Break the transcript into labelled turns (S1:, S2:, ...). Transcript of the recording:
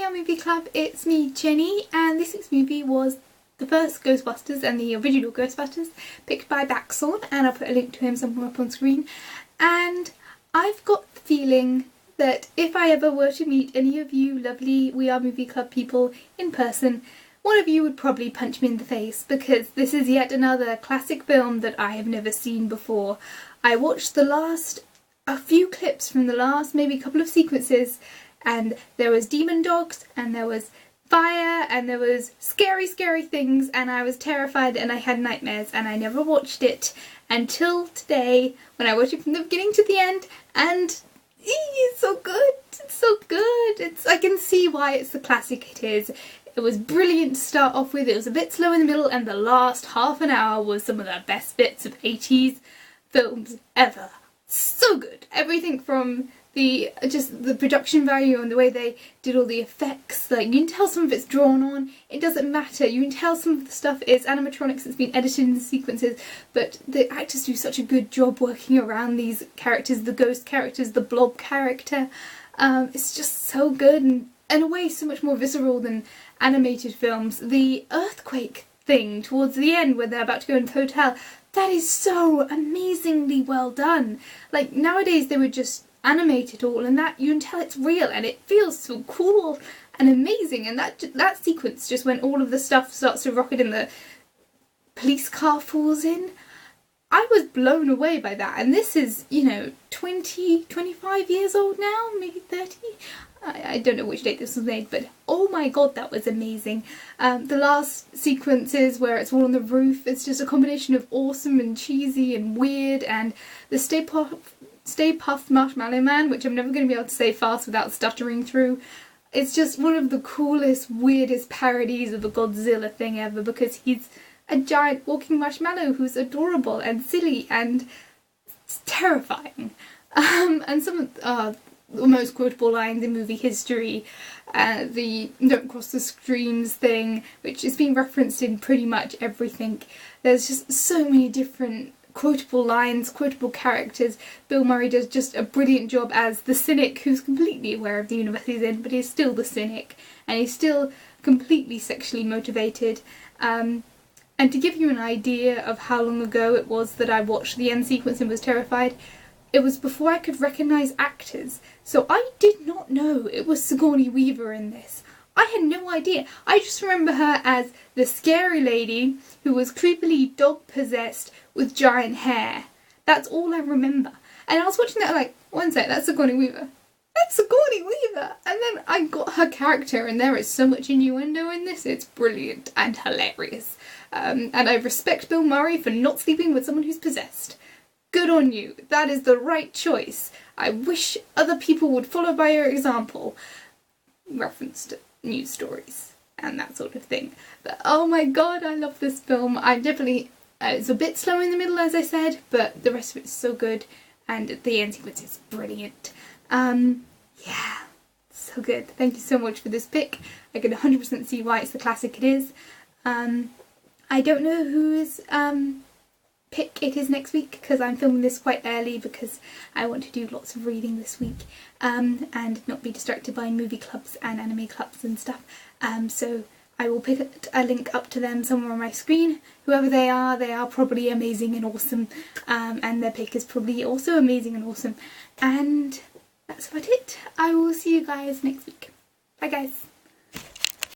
S1: Are Movie Club, it's me Jenny, and this week's movie was the first Ghostbusters and the original Ghostbusters, picked by Baxorn, and I'll put a link to him somewhere up on screen. And I've got the feeling that if I ever were to meet any of you lovely We Are Movie Club people in person, one of you would probably punch me in the face, because this is yet another classic film that I have never seen before. I watched a few clips from the last maybe couple of sequences, and there was demon dogs, and there was fire, and there was scary things, and I was terrified and I had nightmares, and I never watched it until today when I watched it from the beginning to the end, and it's so good, it's so good. I can see why it's the classic it is. It was brilliant to start off with, it was a bit slow in the middle, and the last half an hour was some of the best bits of 80s films ever. So good. Everything from the production value and the way they did all the effects, like, you can tell some of it's drawn on, it doesn't matter, you can tell some of the stuff is animatronics that's been edited in the sequences, but the actors do such a good job working around these characters, the ghost characters, the blob character. It's just so good, and in a way so much more visceral than animated films. The earthquake thing towards the end where they're about to go into the hotel, that is so amazingly well done. Like, nowadays they would just animate it all, and that you can tell it's real, and it feels so cool and amazing. And that sequence, just when all of the stuff starts to rocket and the police car falls in, I was blown away by that. And this is, 25 years old now, maybe 30. I don't know which date this was made, but oh my god, that was amazing. The last sequences where it's all on the roof, it's just a combination of awesome and cheesy and weird, and the Stay Puft Marshmallow Man, which I'm never going to be able to say fast without stuttering through. It's just one of the coolest, weirdest parodies of a Godzilla thing ever, because he's a giant walking marshmallow who's adorable and silly and terrifying. And some of the most quotable lines in movie history, the don't cross the streams thing, which is being referenced in pretty much everything. There's just so many different quotable lines, quotable characters. Bill Murray does just a brilliant job as the cynic who's completely aware of the universe he's in, but he's still the cynic, and he's still completely sexually motivated. And to give you an idea of how long ago it was that I watched the end sequence and was terrified, it was before I could recognise actors, so I did not know it was Sigourney Weaver in this. I had no idea. I just remember her as the scary lady who was creepily dog-possessed with giant hair. That's all I remember. And I was watching that like, one sec, that's Sigourney Weaver. That's Sigourney Weaver! And then I got her character, and there is so much innuendo in this, it's brilliant and hilarious. And I respect Bill Murray for not sleeping with someone who's possessed. Good on you. That is the right choice. I wish other people would follow by your example. Reference to news stories and that sort of thing. But oh my god, I love this film. I definitely... it's a bit slow in the middle, as I said, but the rest of it is so good, and the end sequence is brilliant. Yeah, so good. Thank you so much for this pick. I can 100% see why it's the classic it is. I don't know whose pick it is next week, because I'm filming this quite early because I want to do lots of reading this week, and not be distracted by movie clubs and anime clubs and stuff. So I will pick a link up to them somewhere on my screen. Whoever they are probably amazing and awesome, and their pick is probably also amazing and awesome. And that's about it. I will see you guys next week. Bye guys.